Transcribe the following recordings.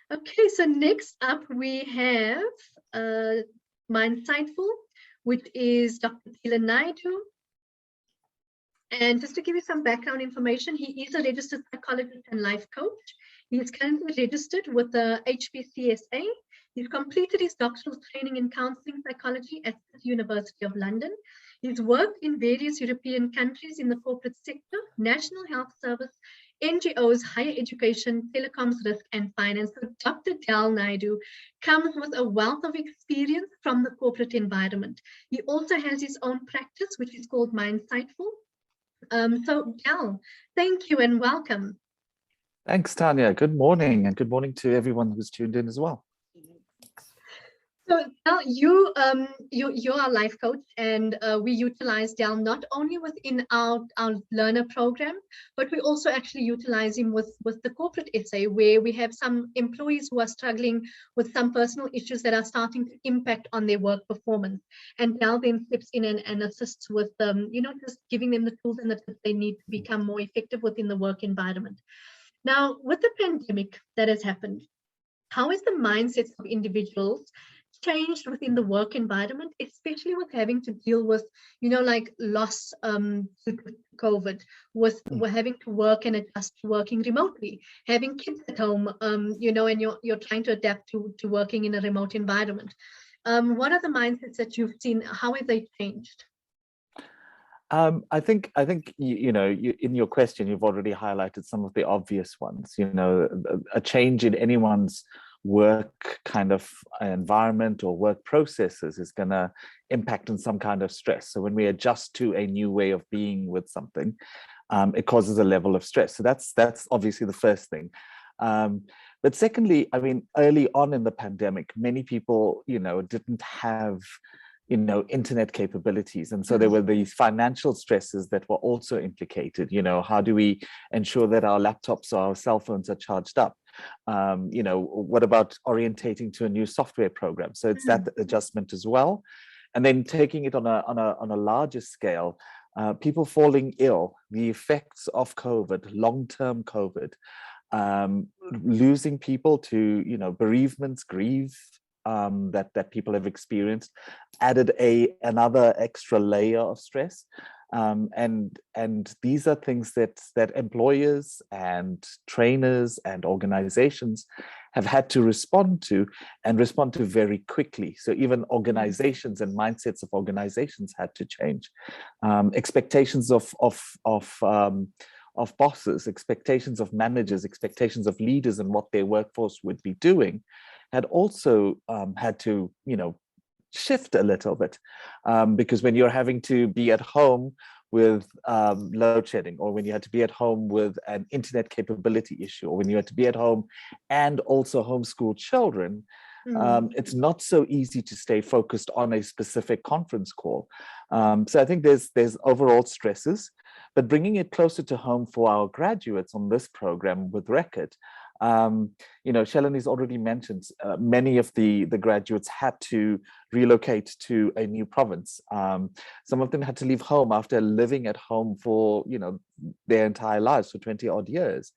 Okay, so next up we have Mindsightful, which is Dr. Delan Naidoo. And just to give you some background information, he is a registered psychologist and life coach. He is currently registered with the HPCSA. He's completed his doctoral training in counseling psychology at the University of London. He's worked in various European countries in the corporate sector, National Health Service, NGOs, higher education, telecoms, risk, and finance. So Dr. Delan Naidoo comes with a wealth of experience from the corporate environment. He also has his own practice, which is called Mindsightful. So Del, thank you and welcome. Thanks, Tanya. Good morning, and good morning to everyone who's tuned in as well. So Del, you're a life coach, and we utilize Del not only within our learner program, but we also actually utilize him with the corporate SA, where we have some employees who are struggling with some personal issues that are starting to impact on their work performance. And Del then steps in and assists with just giving them the tools and the tips they need to become more effective within the work environment. Now, with the pandemic that has happened, how is the mindsets of individuals changed within the work environment, especially with having to deal with, like loss to COVID, with having to work and adjust to working remotely, having kids at home, and you're trying to adapt to working in a remote environment. What are the mindsets that you've seen? How have they changed? I think in your question, you've already highlighted some of the obvious ones. A change in anyone's work kind of environment or work processes is going to impact on some kind of stress. So when we adjust to a new way of being with something, it causes a level of stress. So that's obviously the first thing. But secondly, I mean, early on in the pandemic, many people, didn't have internet capabilities. And so there were these financial stresses that were also implicated. How do we ensure that our laptops or our cell phones are charged up? What about orientating to a new software program? So it's that adjustment as well. And then taking it on a larger scale, people falling ill, the effects of COVID, long-term COVID, losing people to, bereavements, grief, that people have experienced, added another extra layer of stress, and these are things that employers and trainers and organizations have had to respond to very quickly. So even organizations and mindsets of organizations had to change. Expectations of bosses, expectations of managers, expectations of leaders and what their workforce would be doing had also had to, shift a little bit, because when you're having to be at home with load shedding, or when you had to be at home with an internet capability issue, or when you had to be at home and also homeschool children, it's not so easy to stay focused on a specific conference call. So I think there's overall stresses, but bringing it closer to home for our graduates on this program with Record, Shalini's already mentioned many of the graduates had to relocate to a new province. Some of them had to leave home after living at home for their entire lives, for 20 odd years,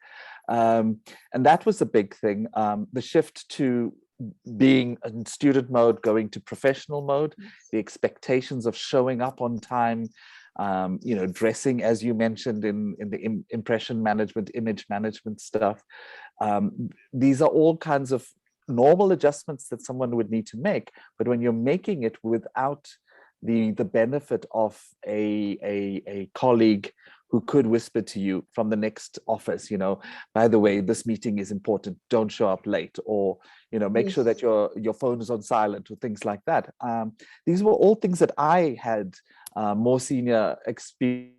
and that was a big thing. The shift to being in student mode, going to professional mode, the expectations of showing up on time, dressing, as you mentioned, in the impression management, image management stuff. These are all kinds of normal adjustments that someone would need to make. But when you're making it without the benefit of a colleague who could whisper to you from the next office, by the way, this meeting is important, don't show up late, or, make sure that your phone is on silent, or things like that. These were all things that I had more senior experience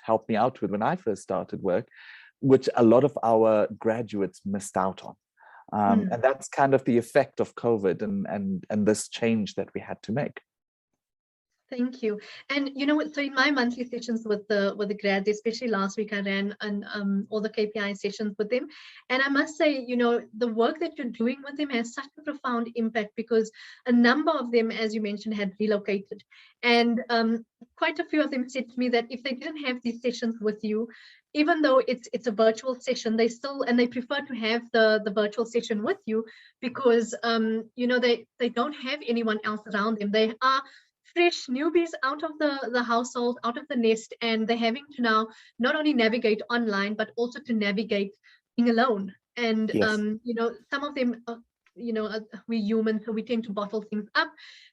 help me out with when I first started work, which a lot of our graduates missed out on. And that's kind of the effect of COVID and this change that we had to make. Thank you. And you know what? So in my monthly sessions with the grads, especially last week, I ran all the KPI sessions with them, and I must say, you know, the work that you're doing with them has such a profound impact because a number of them, as you mentioned, had relocated, and quite a few of them said to me that if they didn't have these sessions with you, even though it's a virtual session, they prefer to have the virtual session with you because you know they don't have anyone else around them. They are fresh newbies out of the household, out of the nest, and they're having to now not only navigate online but also to navigate being alone. And Yes. you know, some of them you know, we're human, so we tend to bottle things up.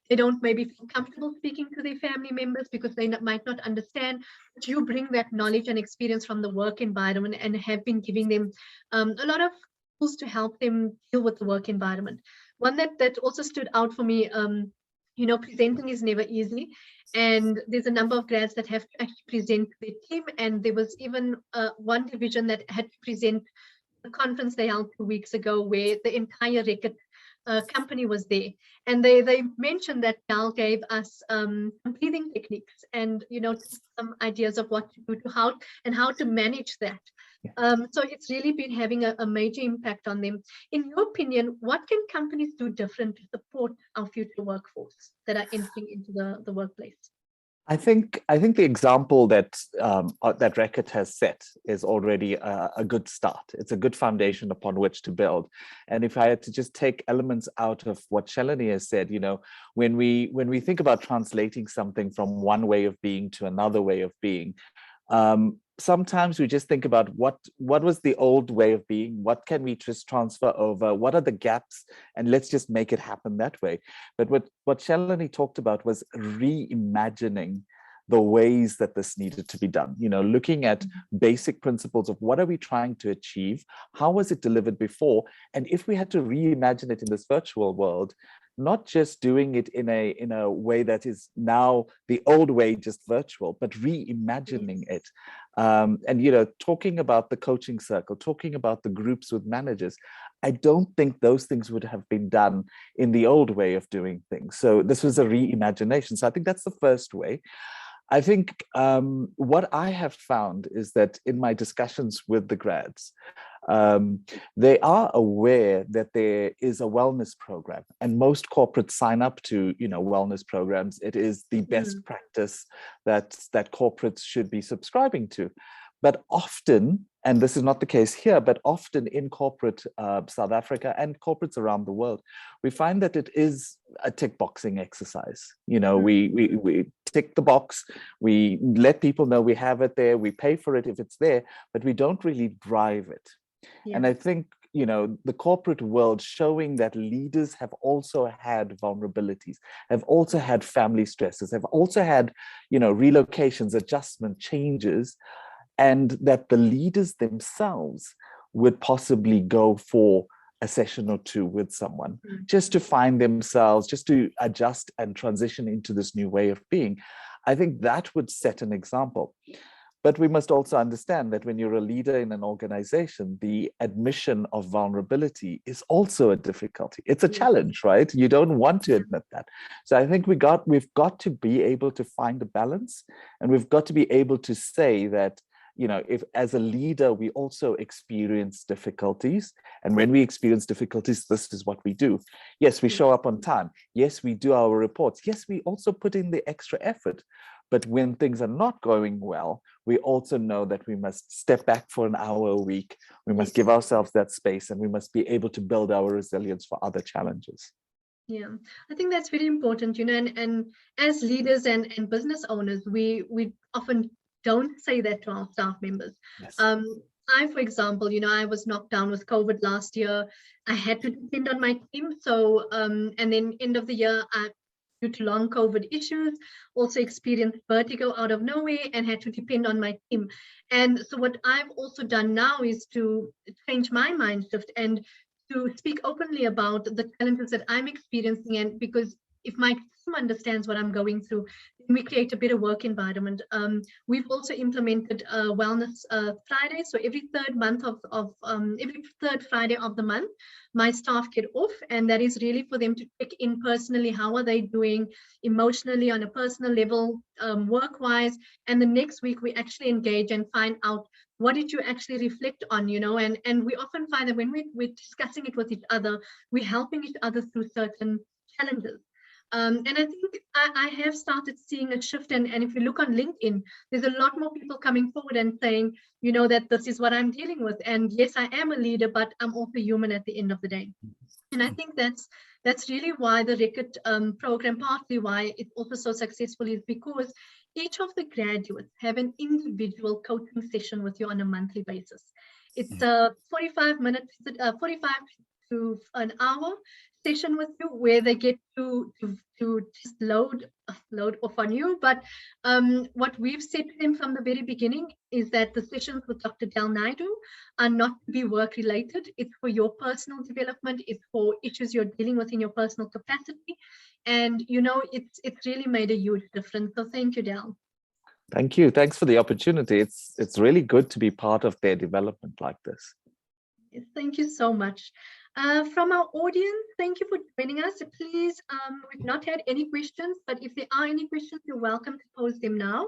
They don't maybe feel comfortable speaking to their family members because they might not understand. But you bring that knowledge and experience from the work environment and have been giving them a lot of tools to help them deal with the work environment. One that also stood out for me, you know, presenting is never easy. And there's a number of grads that have to actually present to their team. And there was even one division that had to present a conference they held 2 weeks ago where the entire record company was there. And they mentioned that Gal gave us some breathing techniques and, you know, some ideas of what to do to how to manage that. So it's really been having a major impact on them. In your opinion, what can companies do different to support our future workforce that are entering into the workplace? I think the example that that Reckitt has set is already a good start. It's a good foundation upon which to build. And if I had to just take elements out of what Shalini has said, you know, when we think about translating something from one way of being to another way of being, sometimes we just think about what was the old way of being, what can we just transfer over, what are the gaps, and let's just make it happen that way. But what Shalini talked about was reimagining the ways that this needed to be done, you know, looking at basic principles of what are we trying to achieve, how was it delivered before, and if we had to reimagine it in this virtual world, not just doing it in a way that is now the old way, just virtual, but reimagining it. And, you know, talking about the coaching circle, talking about the groups with managers, I don't think those things would have been done in the old way of doing things. So this was a reimagination. So I think that's the first way. I think what I have found is that in my discussions with the grads, they are aware that there is a wellness program, and most corporates sign up to, you know, wellness programs. It is the best practice that corporates should be subscribing to. But often, and this is not the case here, but often in corporate South Africa and corporates around the world, we find that it is a tick boxing exercise. You know, we tick the box, we let people know we have it there, we pay for it if it's there, but we don't really drive it. Yeah. And I think, you know, the corporate world showing that leaders have also had vulnerabilities, have also had family stresses, have also had, you know, relocations, adjustment, changes, and that the leaders themselves would possibly go for a session or two with someone just to find themselves, just to adjust and transition into this new way of being. I think that would set an example. But we must also understand that when you're a leader in an organization, the admission of vulnerability is also a difficulty. It's a challenge, right? You don't want to admit that. So I think we've got to be able to find a balance, and we've got to be able to say that, you know, if as a leader, we also experience difficulties. And when we experience difficulties, this is what we do. Yes, we show up on time. Yes, we do our reports. Yes, we also put in the extra effort. But when things are not going well, we also know that we must step back for an hour a week. We must give ourselves that space, and we must be able to build our resilience for other challenges. Yeah, I think that's very important, you know, and as leaders and business owners, we often don't say that to our staff members. Yes. I, for example, you know, I was knocked down with COVID last year. I had to depend on my team. So, and then end of the year, due to long COVID issues, also experienced vertigo out of nowhere and had to depend on my team. And so what I've also done now is to change my mind shift and to speak openly about the challenges that I'm experiencing. And because if my team understands what I'm going through, then we create a better work environment. We've also implemented Wellness Friday. So every every third Friday of the month, my staff get off, and that is really for them to check in personally. How are they doing emotionally on a personal level, work-wise? And the next week we actually engage and find out, what did you actually reflect on, and we often find that when we're discussing it with each other, we're helping each other through certain challenges. And I think I have started seeing a shift. And if you look on LinkedIn, there's a lot more people coming forward and saying, that this is what I'm dealing with. And yes, I am a leader, but I'm also human at the end of the day. And I think that's really why the Record program, partly why it's also so successful, is because each of the graduates have an individual coaching session with you on a monthly basis. It's a 45 minutes, 45 to an hour session with you, where they get to just load off on you. But what we've said to them from the very beginning is that the sessions with Dr. Naidoo are not to be work related. It's for your personal development. It's for issues you're dealing with in your personal capacity. And it's really made a huge difference. So thank you, Del. Thank you. Thanks for the opportunity. It's really good to be part of their development like this. Yes, thank you so much. From our audience, thank you for joining us. Please, we've not had any questions, but if there are any questions, you're welcome to pose them now.